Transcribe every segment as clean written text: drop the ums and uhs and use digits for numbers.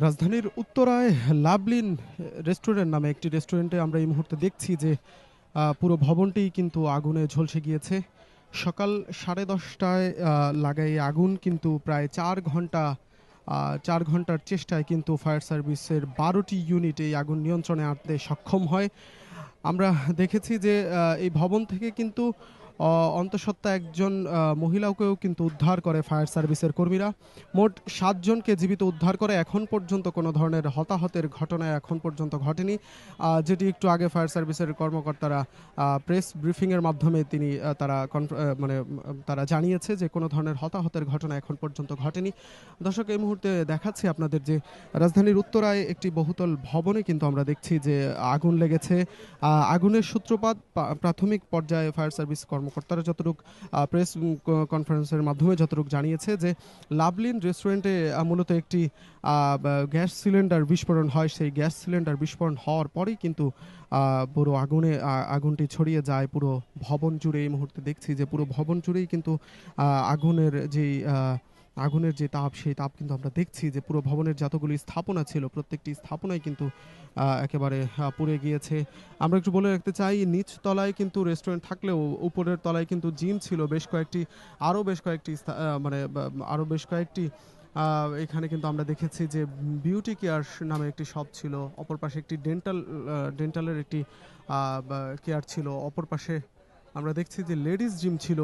রাজধানীর উত্তরায় লাভলিন রেস্টুরেন্ট নামে একটি রেস্টুরেন্টে আমরা এই মুহূর্তে দেখছি যে পুরো ভবনটি কিন্তু আগুনে ঝলসে গিয়েছে। সকাল 10:30টায় লাগা এই আগুন কিন্তু প্রায় 4 ঘন্টার চেষ্টায় কিন্তু ফায়ার সার্ভিসের 12টি ইউনিট এই আগুন নিয়ন্ত্রণে আনতে সক্ষম হয়। আমরা দেখেছি যে এই ভবন থেকে কিন্তু অন্তঃসত্ত্বা একজন মহিলাকেও কিন্তু উদ্ধার করে ফায়ার সার্ভিসের কর্মীরা। মোট ৭ জনকে জীবিত উদ্ধার করে। এখন পর্যন্ত কোনো ধরনের হতাহতের ঘটনা এখন পর্যন্ত ঘটেনি। যেটি একটু আগে ফায়ার সার্ভিসের কর্মকর্তারা প্রেস ব্রিফিংয়ের মাধ্যমে তারা জানিয়েছে যে কোনো ধরনের হতাহতের ঘটনা এখন পর্যন্ত ঘটেনি। দর্শক, এই মুহূর্তে দেখাচ্ছি আপনাদের যে রাজধানীর উত্তরায় একটি বহুতল ভবনে কিন্তু আমরা দেখছি যে আগুন লেগেছে। আগুনের সূত্রপাত প্রাথমিক পর্যায়ে ফায়ার সার্ভিস কর্মকর্তারা যতটুকু প্রেস কনফারেন্সের মাধ্যমে যতটুকু জানিয়েছে যে লাভলিন রেস্টুরেন্টে মূলত একটি গ্যাস সিলিন্ডার বিস্ফোরণ হয়। সেই গ্যাস সিলিন্ডার বিস্ফোরণ হওয়ার পরেই কিন্তু পুরো আগুনটি ছড়িয়ে যায় পুরো ভবন জুড়ে। এই মুহূর্তে দেখছি যে পুরো ভবন জুড়েই কিন্তু আগুনের যে তাপ, সেই তাপ কিন্তু আমরা দেখছি যে পুরো ভবনের যতগুলি স্থাপনা ছিল প্রত্যেকটি স্থাপনায় কিন্তু একেবারে পুড়ে গিয়েছে। আমরা একটু বলে রাখতে চাই, নিচ তলায় কিন্তু রেস্টুরেন্ট থাকলেও উপরের তলায় কিন্তু জিম ছিল। আরও বেশ কয়েকটি এখানে কিন্তু আমরা দেখেছি যে বিউটি কেয়ার নামে একটি শপ ছিল। অপর পাশে একটি ডেন্টালের একটি কেয়ার ছিল। অপর পাশে আমরা দেখছি যে লেডিস জিম ছিল।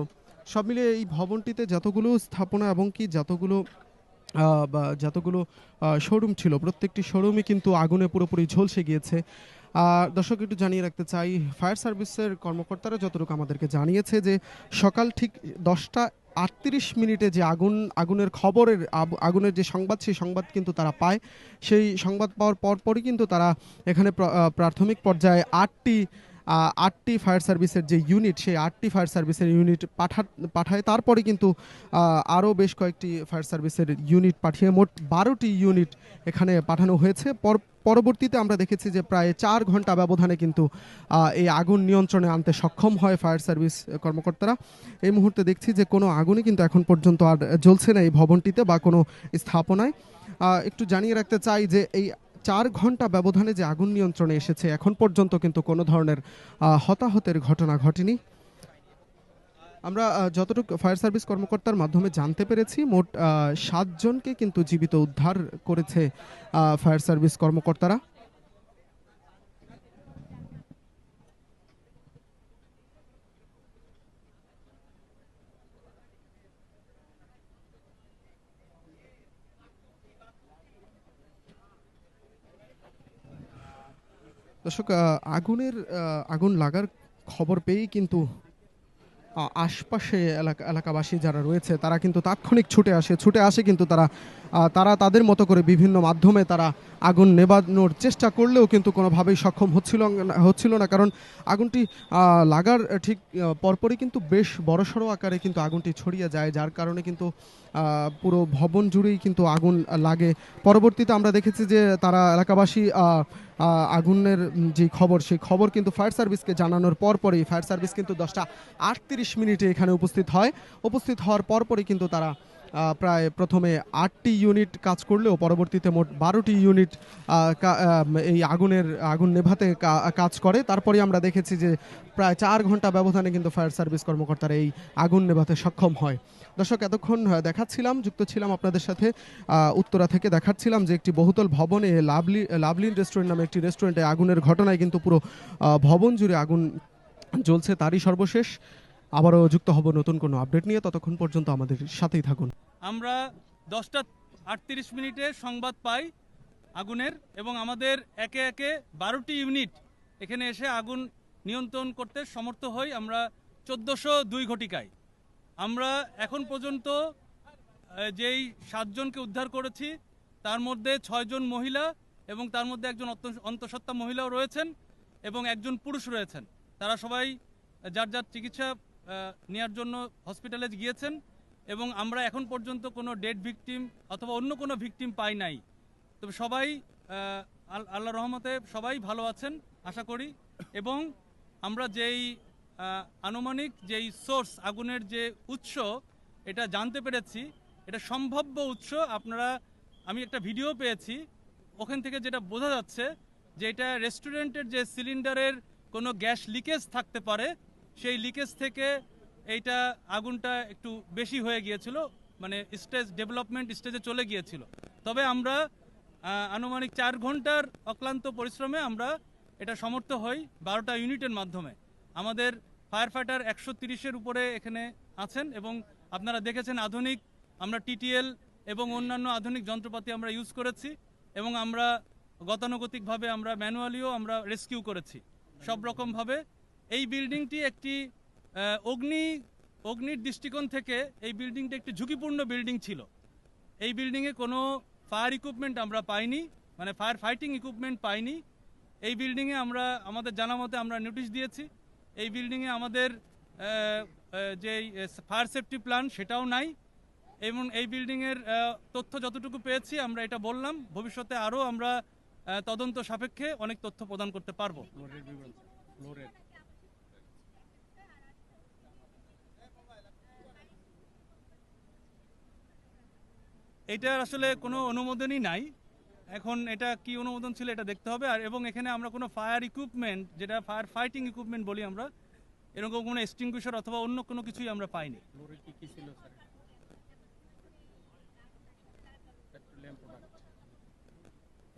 সব মিলিয়ে এই ভবনটিতে যতগুলো স্থাপনা এবং কি যতগুলো শোরুম ছিল প্রত্যেকটি শোরুমই কিন্তু আগুনে পুরোপুরি ঝলসে গিয়েছে। দর্শক, একটু জানিয়ে রাখতে চাই, ফায়ার সার্ভিসের কর্মকর্তারা যতটুকু আমাদেরকে জানিয়েছে যে সকাল ঠিক 10:38 যে আগুনের যে সংবাদ, সেই সংবাদ কিন্তু তারা পায়। সেই সংবাদ পাওয়ার পরপরই কিন্তু তারা এখানে প্রাথমিক পর্যায়ে আটটি ফায়ার সার্ভিসের যে ইউনিট, সেই 8টি ফায়ার সার্ভিসের ইউনিট পাঠায়। তারপরে কিন্তু আরও বেশ কয়েকটি ফায়ার সার্ভিসের ইউনিট পাঠিয়ে মোট 12টি ইউনিট এখানে পাঠানো হয়েছে। পরবর্তীতে আমরা দেখেছি যে প্রায় 4 ঘন্টা ব্যবধানে কিন্তু এই আগুন নিয়ন্ত্রণে আনতে সক্ষম হয় ফায়ার সার্ভিস কর্মকর্তারা। এই মুহূর্তে দেখছি যে কোনো আগুনই কিন্তু এখন পর্যন্ত আর জ্বলছে না এই ভবনটিতে বা কোনো স্থাপনায়। একটু জানিয়ে রাখতে চাই যে এই 4 ঘন্টা ব্যবধানে যে আগুন নিয়ন্ত্রণে এসেছে, এখন পর্যন্ত কিন্তু কোনো ধরনের হতাহতের ঘটনা ঘটেনি। আমরা যতটুকু ফায়ার সার্ভিস কর্মকর্তার মাধ্যমে জানতে পেরেছি, মোট 7 জনকে কিন্তু জীবিত উদ্ধার করেছে ফায়ার সার্ভিস কর্মকর্তারা। দর্শক, আগুন লাগার খবর পেয়েই কিন্তু আশপাশে এলাকাবাসী যারা রয়েছে তারা কিন্তু তাৎক্ষণিক ছুটে আসে কিন্তু তারা তাদের মতো করে বিভিন্ন মাধ্যমে তারা আগুন নেভানোর চেষ্টা করলেও কিন্তু কোনোভাবেই সক্ষম হচ্ছিল না। কারণ আগুনটি লাগার ঠিক পরপরই কিন্তু বেশ বড়সড় আকারে কিন্তু আগুনটি ছড়িয়ে যায়, যার কারণে কিন্তু পুরো ভবন জুড়েই কিন্তু আগুন লাগে। পরবর্তীতে আমরা দেখেছি যে তারা এলাকাবাসী আগুনের যে খবর, সেই খবর কিন্তু ফায়ার সার্ভিসকে জানানোর পরপরই ফায়ার সার্ভিস কিন্তু 10:38 এখানে উপস্থিত হওয়ার পরপরই কিন্তু তারা প্রায় প্রথমে 8টি ইউনিট কাজ করলেও পরবর্তীতে মোট 12টি ইউনিট এই আগুন নেভাতে কাজ করে। তারপরে আমরা দেখেছি যে প্রায় 4 ঘন্টা ব্যবধানে কিন্তু ফায়ার সার্ভিস কর্মকর্তারা এই আগুন নেভাতে সক্ষম হয়। দর্শক, এতক্ষণ যুক্ত ছিলাম আপনাদের সাথে উত্তরা থেকে। দেখাচ্ছিলাম যে একটি বহুতল ভবনে লাভলিন রেস্টুরেন্ট নামে একটি রেস্টুরেন্টে আগুনের ঘটনায় কিন্তু পুরো ভবন জুড়ে আগুন জ্বলছে। তারই সর্বশেষ আবারও যুক্ত হব নতুন কোনো আপডেট নিয়ে। ততক্ষণ পর্যন্ত আমাদের সাথেই থাকুন। আমরা 10:38 সংবাদ পাই আগুনের, এবং আমাদের একে একে 12টি ইউনিট এখানে এসে আগুন নিয়ন্ত্রণ করতে সমর্থ হই আমরা 1402 ঘটিকায়। আমরা এখন পর্যন্ত যেই 7 জনকে উদ্ধার করেছি তার মধ্যে 6 জন মহিলা, এবং তার মধ্যে একজন অন্তঃসত্ত্বা মহিলাও রয়েছেন এবং একজন পুরুষ রয়েছেন। তারা সবাই যার যার চিকিৎসা নেওয়ার জন্য হসপিটালে গিয়েছেন, এবং আমরা এখন পর্যন্ত কোনো ডেড ভিকটিম অথবা অন্য কোনো ভিকটিম পাই নাই। তবে সবাই আল্লাহর রহমতে সবাই ভালো আছেন আশা করি। এবং আমরা যেই আনুমানিক যেই সোর্স, আগুনের যে উৎস, এটা জানতে পেরেছি এটা সম্ভাব্য উৎস। আমি একটা ভিডিও পেয়েছি ওখান থেকে যেটা বোঝা যাচ্ছে যে এটা রেস্টুরেন্টের যে সিলিন্ডারের কোনো গ্যাস লিকেজ থাকতে পারে, সেই লিকেজ থেকে এইটা আগুনটা একটু বেশি হয়ে গিয়েছিল, মানে স্টেজ ডেভেলপমেন্ট স্টেজে চলে গিয়েছিল। তবে আমরা আনুমানিক 4 ঘন্টার অক্লান্ত পরিশ্রমে আমরা এটা সমর্থ হই 12টা ইউনিটের মাধ্যমে। আমাদের ফায়ার ফাইটার 130-এর উপরে এখানে আছেন এবং আপনারা দেখেছেন আধুনিক আমরা টিটিএল এবং অন্যান্য আধুনিক যন্ত্রপাতি আমরা ইউজ করেছি এবং আমরা গতানুগতিকভাবে আমরা ম্যানুয়ালিও আমরা রেস্কিউ করেছি সব রকমভাবে। এই বিল্ডিংটি একটি অগ্নির দৃষ্টিকোণ থেকে এই বিল্ডিংটি একটি ঝুঁকিপূর্ণ বিল্ডিং ছিল। এই বিল্ডিংয়ে কোনো ফায়ার ইকুইপমেন্ট আমরা পাইনি, মানে ফায়ার ফাইটিং ইকুইপমেন্ট পাইনি। এই বিল্ডিংয়ে আমরা আমাদের জানা মতে আমরা নোটিশ দিয়েছি। এই বিল্ডিংয়ে আমাদের যে ফায়ার সেফটি প্ল্যান সেটাও নাই এবং এই বিল্ডিংয়ের তথ্য যতটুকু পেয়েছি আমরা এটা বললাম, ভবিষ্যতে আরও আমরা তদন্ত সাপেক্ষে অনেক তথ্য প্রদান করতে পারবো। এটার আসলে কোনো অনুমোদনই নাই। এখন এটা কি অনুমোদন ছিল এটা দেখতে হবে। আর এবং এখানে আমরা কোনো ফায়ার ইকুইপমেন্ট, যেটা ফায়ার ফাইটিং ইকুইপমেন্ট বলি আমরা, এরকম কোনো এক্সটিংগুইশার অথবা অন্য কোনো কিছুই আমরা পাইনি।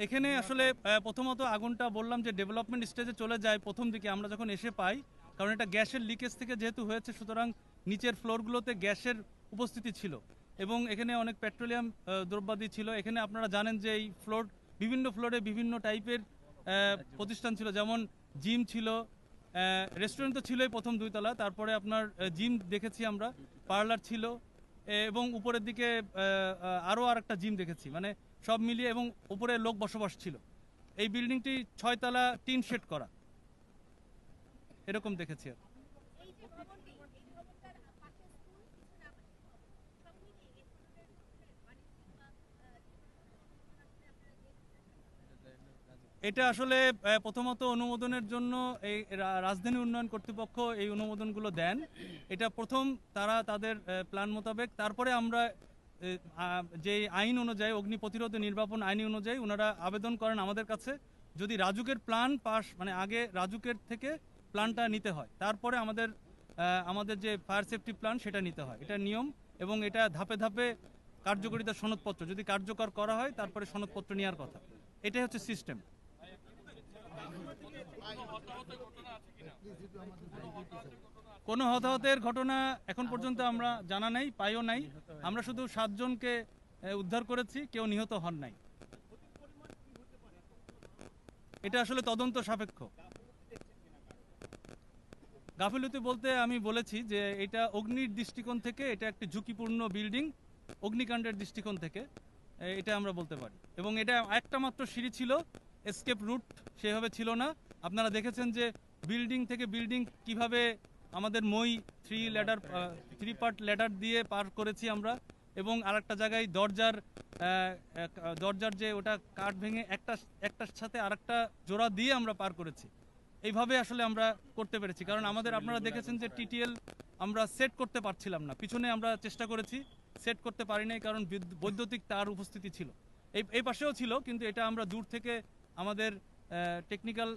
এখানে আসলে প্রথমত আগুনটা বললাম যে ডেভেলপমেন্ট স্টেজে চলে যায় প্রথম দিকে আমরা যখন এসে পাই, কারণ এটা গ্যাসের লিকেজ থেকে যেহেতু হয়েছে, সুতরাং নিচের ফ্লোরগুলোতে গ্যাসের উপস্থিতি ছিল এবং এখানে অনেক পেট্রোলিয়াম দ্রব্যাদি ছিল। এখানে আপনারা জানেন যে এই বিভিন্ন ফ্লোরে বিভিন্ন টাইপের প্রতিষ্ঠান ছিল, যেমন জিম ছিল, রেস্টুরেন্ট তো ছিলই প্রথম 2 তলা, তারপরে আপনার জিম দেখেছি আমরা, পার্লার ছিল এবং উপরের দিকে আরও আরেকটা জিম দেখেছি, মানে সব মিলিয়ে, এবং উপরে লোক বসবাস ছিল। এই বিল্ডিংটি 6 তলা টিন শেড করা, এরকম দেখেছি আর। এটা আসলে প্রথমত অনুমোদনের জন্য এই রাজধানী উন্নয়ন কর্তৃপক্ষ এই অনুমোদনগুলো দেন। এটা প্রথম তারা তাদের প্ল্যান মোতাবেক, তারপরে আমরা যে আইন অনুযায়ী, অগ্নি প্রতিরোধ নির্বাপন আইন অনুযায়ী ওনারা আবেদন করেন আমাদের কাছে। যদি রাজুকের প্ল্যান পাস, মানে আগে রাজুকের থেকে প্ল্যানটা নিতে হয়, তারপরে আমাদের যে ফায়ার সেফটি প্ল্যান সেটা নিতে হয়। এটা নিয়ম এবং এটা ধাপে ধাপে কার্যকরিতার সনদপত্র যদি কার্যকর করা হয় তারপরে সনদপত্র নেওয়ার কথা। এটাই হচ্ছে সিস্টেম। কোনো হতাহতের ঘটনা এখন পর্যন্ত আমরা জানা নাই, পাইও নাই। আমরা শুধু 7 জনকে উদ্ধার করেছি, কেউ নিহত হন নাই। এটা আসলে তদন্ত সাপেক্ষ। গাফিলতি বলতে আমি বলেছি যে এটা অগ্নির দৃষ্টিকোণ থেকে এটা একটি ঝুঁকিপূর্ণ বিল্ডিং, অগ্নিকাণ্ডের দৃষ্টিকোণ থেকে এটা আমরা বলতে পারি। এবং এটা একটা মাত্র সিঁড়ি ছিল, এসকেপ রুট সেভাবে ছিল না। আপনারা দেখেছেন যে বিল্ডিং থেকে বিল্ডিং কিভাবে আমাদের মই 3 পার্ট ল্যাডার দিয়ে পার করেছি আমরা, এবং আরেকটা জায়গায় দরজার যে ওটা কাঠ ভেঙে একটার সাথে আরেকটা জোড়া দিয়ে আমরা পার করেছি। এইভাবে আসলে আমরা করতে পেরেছি, কারণ আপনারা দেখেছেন যে টিটিএল আমরা সেট করতে পারছিলাম না, পিছনে আমরা চেষ্টা করেছি, সেট করতে পারি নাই কারণ বৈদ্যুতিক তার উপস্থিতি ছিল। এই পাশেও ছিল, কিন্তু এটা আমরা দূর থেকে আমাদের টেকনিক্যাল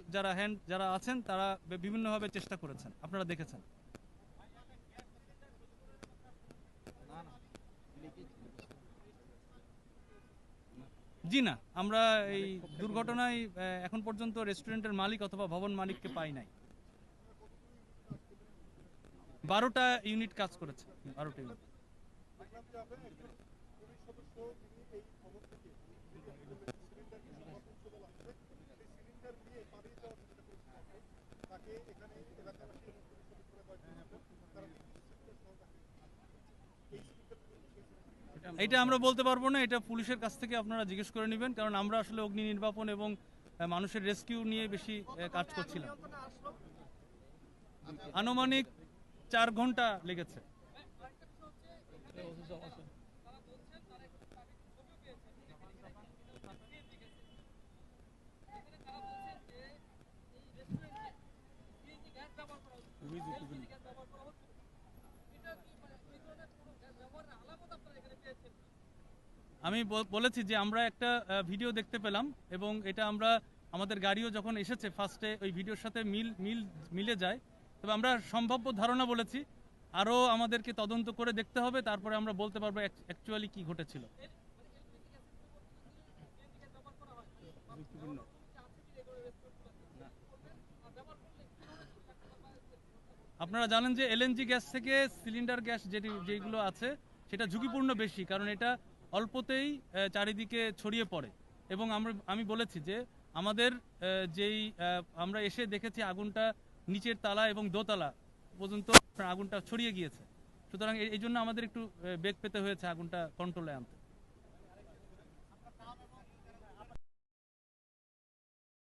যারা আছেন তারা বিভিন্নভাবে চেষ্টা করেছেন, আপনারা দেখেছেন। জি না, আমরা এই দুর্ঘটনায় এখন পর্যন্ত রেস্টুরেন্টের মালিক অথবা ভবন মালিককে পাই নাই। 12টা ইউনিট কাজ করেছে, 12টা ইউনিট। এটা আমরা বলতে পারবো না, এটা পুলিশের কাছ থেকে আপনারা জিজ্ঞেস করে নেবেন, কারণ আমরা আসলে অগ্নি নির্বাপন এবং মানুষের রেস্কিউ নিয়ে বেশি কাজ করছিলাম। আনুমানিক 4 ঘন্টা লেগেছে। আমি বলেছি যে আমরা একটা ভিডিও দেখতে পেলাম এবং এটা আমরা আমাদের গাড়িও যখন এসেছে ফার্স্টে ওই ভিডিওর সাথে মিলে যায়। তবে আমরা সম্ভাব্য ধারণা বলেছি, আরও আমাদেরকে তদন্ত করে দেখতে হবে, তারপরে আমরা বলতে পারবো অ্যাকচুয়ালি কি ঘটেছিল। আপনারা জানেন যে এলএনজি গ্যাস থেকে সিলিন্ডার গ্যাস যেগুলো আছে সেটা ঝুঁকিপূর্ণ বেশি, কারণ এটা অল্পতেই চারিদিকে ছড়িয়ে পড়ে। এবং আমি বলেছি যে আমাদের আমরা এসে দেখেছি আগুনটা নিচের তালা এবং দোতলা পর্যন্ত আগুনটা ছড়িয়ে গিয়েছে। সুতরাং এই জন্য আমাদের একটু বেগ পেতে হয়েছে আগুনটা কন্ট্রোলে আনতে।